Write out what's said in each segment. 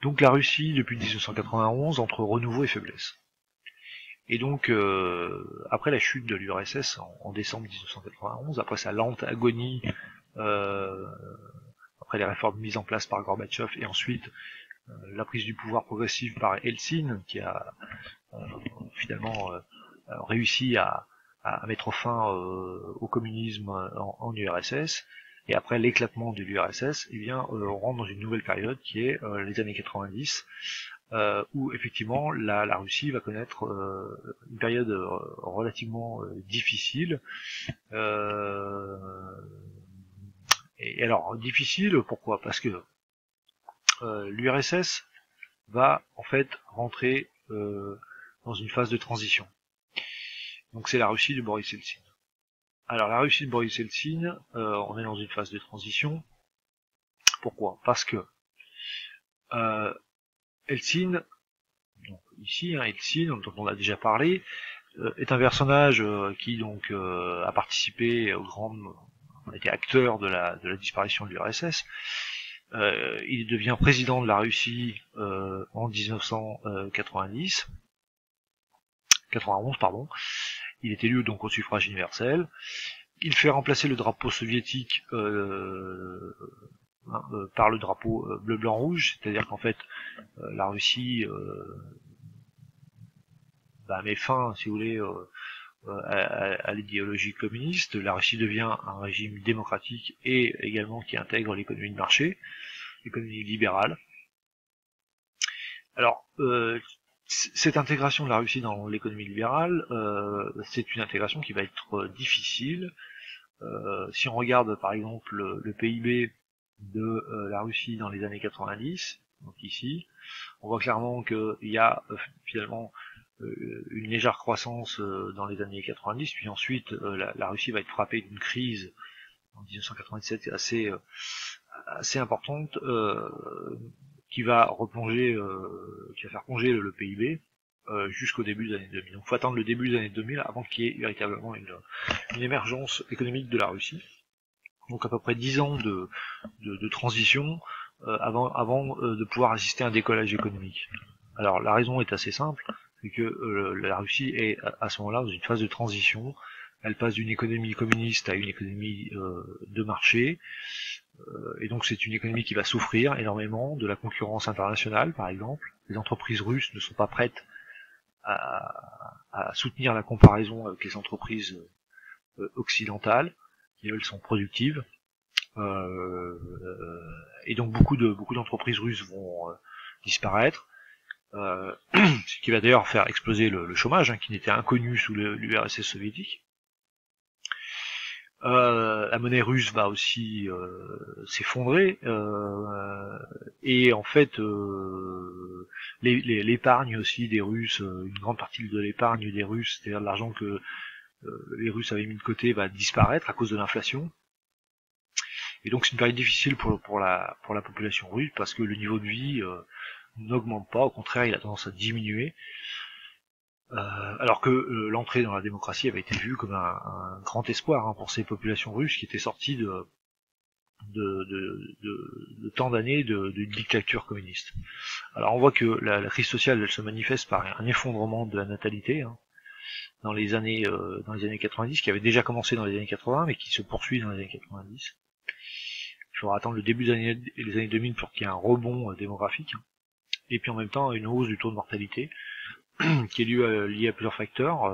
Donc la Russie, depuis 1991, entre renouveau et faiblesse. Et donc, après la chute de l'URSS en décembre 1991, après sa lente agonie, après les réformes mises en place par Gorbatchev, et ensuite la prise du pouvoir progressive par Helsinki, qui a finalement réussi à mettre fin au communisme en URSS, et après l'éclatement de l'URSS, eh bien, on rentre dans une nouvelle période qui est les années 90, où effectivement la Russie va connaître une période relativement difficile. Et alors difficile, pourquoi? Parce que l'URSS va en fait rentrer dans une phase de transition. Donc c'est la Russie de Boris Eltsine. Alors la Russie de Boris Eltsine, on est dans une phase de transition. Pourquoi? Parce que Eltsine, donc ici, Eltsine, dont on a déjà parlé, est un personnage qui donc a participé aux grandes, a été acteur de la disparition de l'URSS. Il devient président de la Russie en 1990, 91 pardon. Il est élu donc au suffrage universel. Il fait remplacer le drapeau soviétique par le drapeau bleu-blanc-rouge, c'est-à-dire qu'en fait la Russie met fin, si vous voulez, à l'idéologie communiste. La Russie devient un régime démocratique et également qui intègre l'économie de marché, l'économie libérale. Alors, cette intégration de la Russie dans l'économie libérale, c'est une intégration qui va être difficile. Si on regarde par exemple le PIB de la Russie dans les années 90, donc ici, on voit clairement qu'il y a finalement une légère croissance dans les années 90, puis ensuite la Russie va être frappée d'une crise en 1997 assez importante qui va replonger, qui va faire plonger le PIB jusqu'au début des années 2000. Donc il faut attendre le début des années 2000 avant qu'il y ait véritablement une émergence économique de la Russie. Donc à peu près 10 ans de transition avant de pouvoir assister à un décollage économique. Alors la raison est assez simple, c'est que la Russie est à ce moment-là dans une phase de transition. Elle passe d'une économie communiste à une économie de marché, et donc c'est une économie qui va souffrir énormément de la concurrence internationale, par exemple. Les entreprises russes ne sont pas prêtes à soutenir la comparaison avec les entreprises occidentales, qui elles sont productives. Et donc beaucoup d'entreprises russes vont disparaître. Ce qui va d'ailleurs faire exploser le chômage, qui n'était inconnu sous l'URSS soviétique. La monnaie russe va aussi s'effondrer, et en fait l'épargne aussi des Russes, une grande partie de l'épargne des Russes, c'est-à-dire de l'argent que les Russes avaient mis de côté, va disparaître à cause de l'inflation. Et donc c'est une période difficile pour la population russe, parce que le niveau de vie n'augmente pas, au contraire il a tendance à diminuer, alors que l'entrée dans la démocratie avait été vue comme un grand espoir pour ces populations russes qui étaient sorties de tant d'années de dictature communiste. Alors on voit que la crise sociale elle se manifeste par un effondrement de la natalité dans les années 90, qui avait déjà commencé dans les années 80 mais qui se poursuit dans les années 90. Il faudra attendre le début des années 2000 pour qu'il y ait un rebond démographique, et puis en même temps une hausse du taux de mortalité qui est lié à plusieurs facteurs.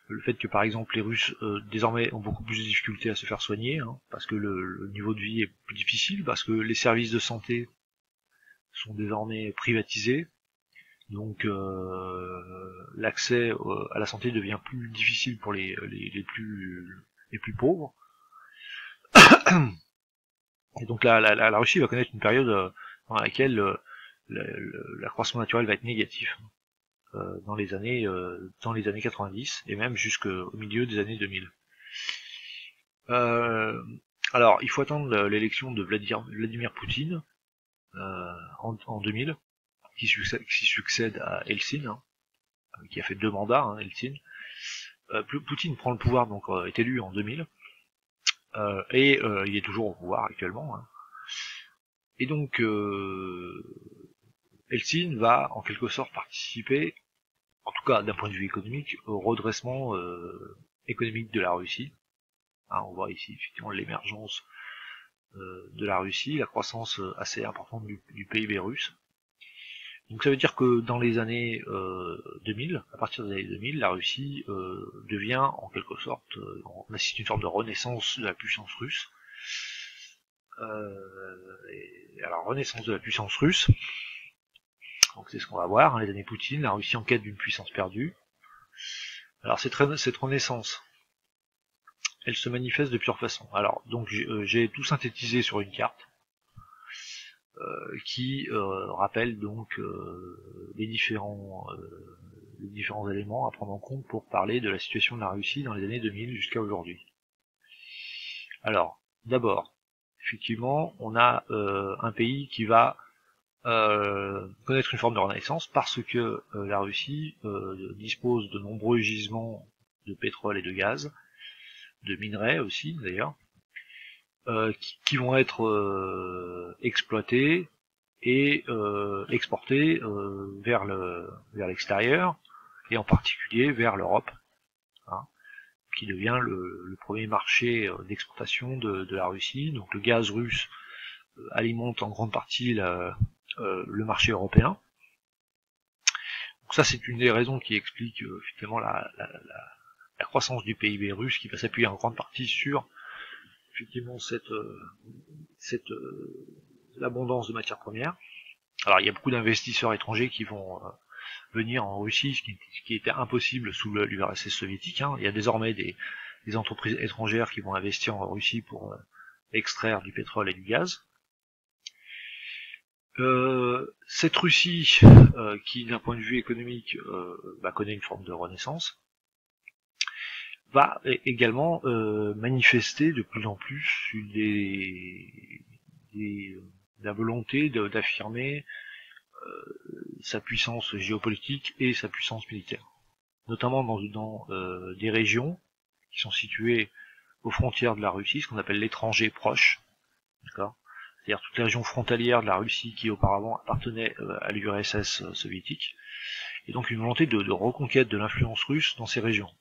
Le fait que par exemple les Russes désormais ont beaucoup plus de difficultés à se faire soigner, parce que le niveau de vie est plus difficile, parce que les services de santé sont désormais privatisés, donc l'accès à la santé devient plus difficile pour les plus pauvres. Et donc la Russie va connaître une période dans laquelle l'accroissement naturel va être négatif. Dans les années 90 et même jusqu'au milieu des années 2000. Alors, il faut attendre l'élection de Vladimir Poutine en 2000, qui succède à Eltsine, qui a fait 2 mandats, Eltsine. Poutine prend le pouvoir, donc est élu en 2000, et il est toujours au pouvoir actuellement. Et donc Eltsine va en quelque sorte participer, en tout cas d'un point de vue économique, au redressement économique de la Russie. Hein, on voit ici effectivement l'émergence de la Russie, la croissance assez importante du PIB russe. Donc ça veut dire que dans les années 2000, à partir des années 2000, la Russie devient en quelque sorte, on assiste une forme de renaissance de la puissance russe. Alors renaissance de la puissance russe, donc c'est ce qu'on va voir, hein, les années Poutine, la Russie en quête d'une puissance perdue. Alors cette renaissance, elle se manifeste de plusieurs façons. Alors donc j'ai tout synthétisé sur une carte qui rappelle donc les différents éléments à prendre en compte pour parler de la situation de la Russie dans les années 2000 jusqu'à aujourd'hui. Alors, d'abord, effectivement, on a un pays qui va connaître une forme de renaissance parce que la Russie dispose de nombreux gisements de pétrole et de gaz, de minerais aussi d'ailleurs, qui vont être exploités et exportés vers l'extérieur, et en particulier vers l'Europe, hein, qui devient le premier marché d'exportation de la Russie. Donc le gaz russe alimente en grande partie le marché européen. Donc ça, c'est une des raisons qui explique finalement la croissance du PIB russe, qui va s'appuyer en grande partie sur effectivement l'abondance de matières premières. Alors il y a beaucoup d'investisseurs étrangers qui vont venir en Russie, ce qui était impossible sous l'URSS soviétique. Hein. Il y a désormais des entreprises étrangères qui vont investir en Russie pour extraire du pétrole et du gaz. Cette Russie, qui d'un point de vue économique connaît une forme de renaissance, va également manifester de plus en plus la volonté d'affirmer sa puissance géopolitique et sa puissance militaire, notamment dans des régions qui sont situées aux frontières de la Russie, ce qu'on appelle l'étranger proche, d'accord, c'est-à-dire toutes les régions frontalières de la Russie qui auparavant appartenaient à l'URSS soviétique, et donc une volonté de reconquête de l'influence russe dans ces régions.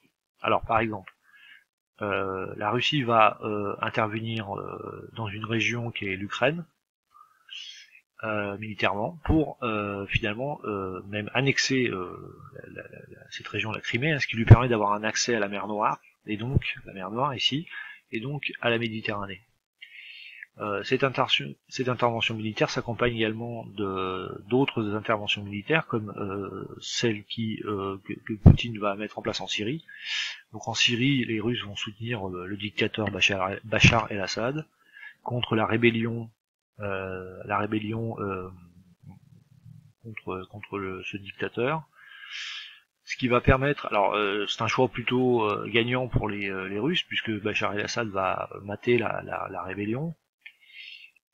Alors par exemple, la Russie va intervenir dans une région qui est l'Ukraine, militairement, pour finalement même annexer cette région, la Crimée, hein, ce qui lui permet d'avoir un accès à la mer Noire, et donc la mer Noire ici, et donc à la Méditerranée. Cette intervention militaire s'accompagne également d'autres interventions militaires, comme celle que Poutine va mettre en place en Syrie. Donc en Syrie, les Russes vont soutenir le dictateur Bachar el-Assad contre la rébellion contre ce dictateur, ce qui va permettre, alors c'est un choix plutôt gagnant pour les Russes, puisque Bachar el-Assad va mater la rébellion,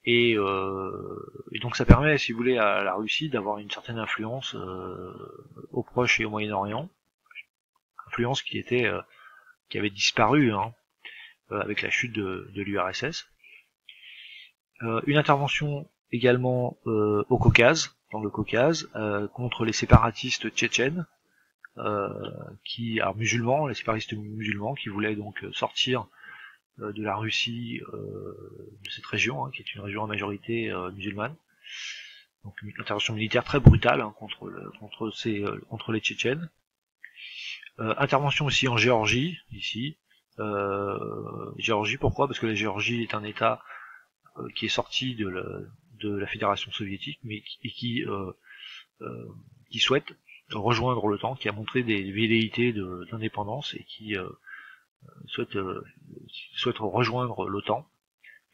et donc ça permet, si vous voulez, à la Russie d'avoir une certaine influence au Proche et au Moyen-Orient, influence qui avait disparu, hein, avec la chute de l'URSS. Une intervention également au Caucase, dans le Caucase, contre les séparatistes tchétchènes, les séparatistes musulmans qui voulaient donc sortir de la Russie, de cette région, hein, qui est une région à majorité musulmane. Donc une intervention militaire très brutale, hein, contre les Tchétchènes. Intervention aussi en Géorgie, ici. Géorgie, pourquoi? Parce que la Géorgie est un État qui est sorti de la Fédération soviétique, mais qui souhaite rejoindre l'OTAN, qui a montré des velléités d'indépendance et qui souhaite rejoindre l'OTAN.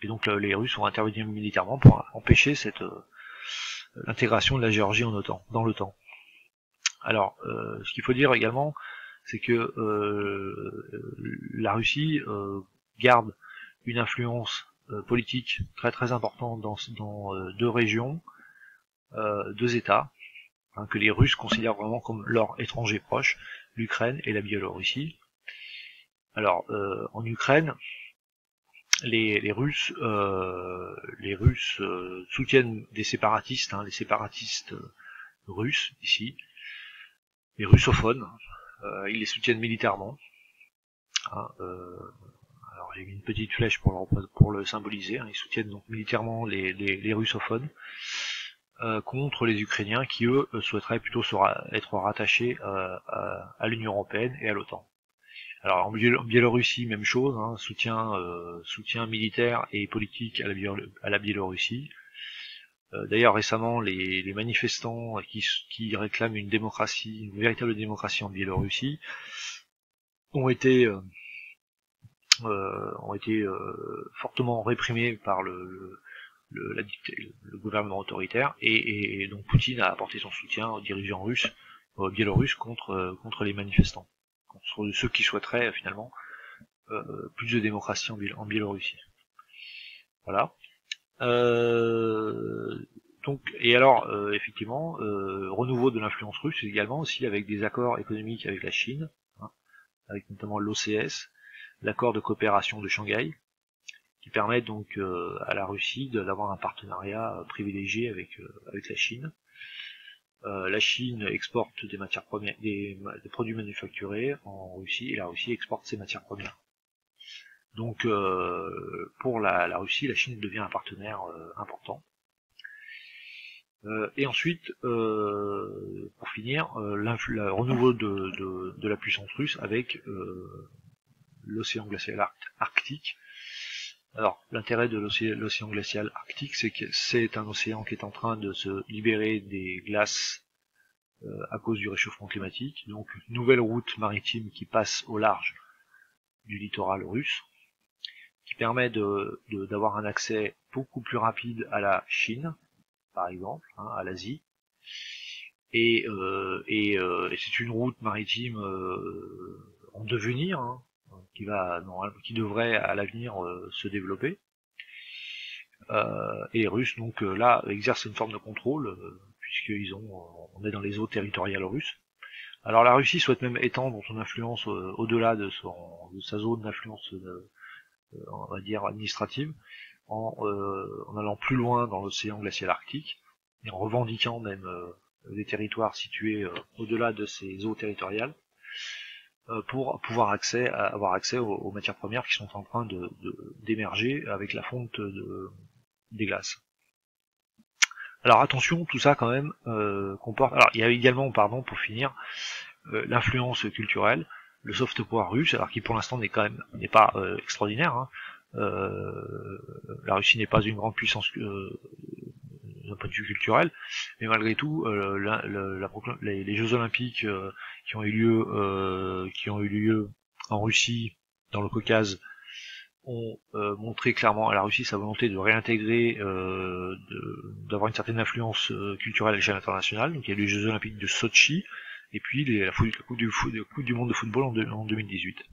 Et donc les Russes vont intervenir militairement pour empêcher l'intégration de la Géorgie dans l'OTAN. Alors, ce qu'il faut dire également, c'est que la Russie garde une influence politique très très importante dans deux régions, deux États, hein, que les Russes considèrent vraiment comme leur étranger proche, l'Ukraine et la Biélorussie. Alors, en Ukraine, les Russes soutiennent des séparatistes, hein, les séparatistes russes ici, les russophones, ils les soutiennent militairement. Hein, alors j'ai mis une petite flèche pour le symboliser. Hein, ils soutiennent donc militairement les russophones contre les Ukrainiens qui eux souhaiteraient plutôt être rattachés à l'Union européenne et à l'OTAN. Alors en Biélorussie, même chose, hein, soutien militaire et politique à la Biélorussie. D'ailleurs récemment, les manifestants qui réclament une véritable démocratie en Biélorussie, ont été fortement réprimés par le gouvernement autoritaire, et donc Poutine a apporté son soutien aux dirigeants biélorusses contre les manifestants, contre ceux qui souhaiteraient finalement plus de démocratie en Biélorussie. Voilà. Donc, et alors effectivement, renouveau de l'influence russe également aussi avec des accords économiques avec la Chine, hein, avec notamment l'OCS, l'accord de coopération de Shanghai, qui permet donc à la Russie d'avoir un partenariat privilégié avec la Chine. La Chine exporte des matières premières, des produits manufacturés en Russie, et la Russie exporte ses matières premières. Donc pour la Russie, la Chine devient un partenaire important. Et ensuite, pour finir, le renouveau de la puissance russe avec l'océan glacial arctique. Alors, l'intérêt de l'océan glacial arctique, c'est que c'est un océan qui est en train de se libérer des glaces à cause du réchauffement climatique. Donc, une nouvelle route maritime qui passe au large du littoral russe, qui permet d'avoir un accès beaucoup plus rapide à la Chine, par exemple, hein, à l'Asie. Et c'est une route maritime en devenir, hein, qui devrait à l'avenir se développer. Et les Russes donc là exercent une forme de contrôle on est dans les eaux territoriales russes. Alors la Russie souhaite même étendre son influence au-delà de sa zone d'influence, on va dire administrative, en allant plus loin dans l'océan glacial arctique et en revendiquant même des territoires situés au-delà de ces eaux territoriales, pour pouvoir avoir accès aux matières premières qui sont en train d'émerger avec la fonte des glaces. Alors attention, tout ça quand même comporte. Alors il y a également, pour finir, l'influence culturelle, le soft power russe, alors qui pour l'instant n'est pas extraordinaire. Hein. La Russie n'est pas une grande puissance d'un point de vue culturel, mais malgré tout, les Jeux Olympiques qui ont eu lieu en Russie, dans le Caucase, ont montré clairement à la Russie sa volonté de réintégrer, d'avoir une certaine influence culturelle à l'échelle internationale. Donc il y a eu les Jeux Olympiques de Sochi, et puis la Coupe du Monde de football en 2018.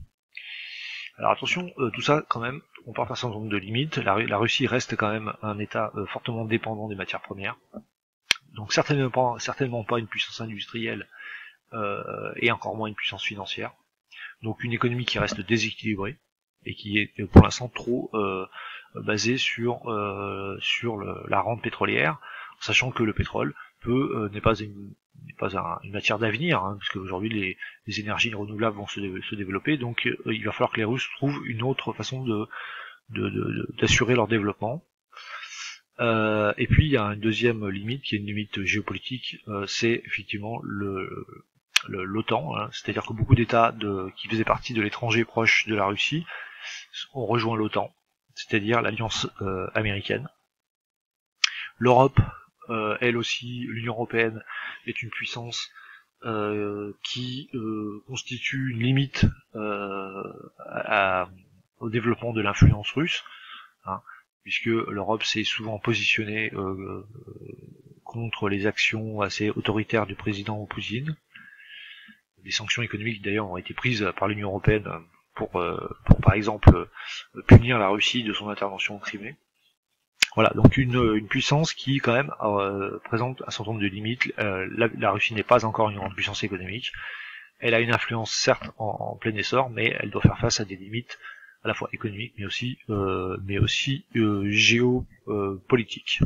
Alors attention, tout ça quand même comporte un certain nombre de limites. La Russie reste quand même un État fortement dépendant des matières premières, donc certainement pas une puissance industrielle et encore moins une puissance financière. Donc une économie qui reste déséquilibrée et qui est pour l'instant trop basée sur la rente pétrolière, sachant que le pétrole n'est pas une matière d'avenir, hein, parce qu'aujourd'hui les énergies renouvelables vont se développer, donc il va falloir que les Russes trouvent une autre façon d'assurer leur développement. Et puis il y a une deuxième limite, qui est une limite géopolitique, c'est effectivement l'OTAN, hein, c'est-à-dire que beaucoup d'États qui faisaient partie de l'étranger proche de la Russie ont rejoint l'OTAN, c'est-à-dire l'alliance américaine. L'Europe, elle aussi, l'Union européenne, est une puissance qui constitue une limite au développement de l'influence russe, hein, puisque l'Europe s'est souvent positionnée contre les actions assez autoritaires du président Poutine. Des sanctions économiques d'ailleurs ont été prises par l'Union européenne pour par exemple punir la Russie de son intervention en Crimée. Voilà, donc une puissance qui quand même présente un certain nombre de limites. La Russie n'est pas encore une grande puissance économique. Elle a une influence certes en plein essor, mais elle doit faire face à des limites à la fois économiques, mais aussi géopolitiques.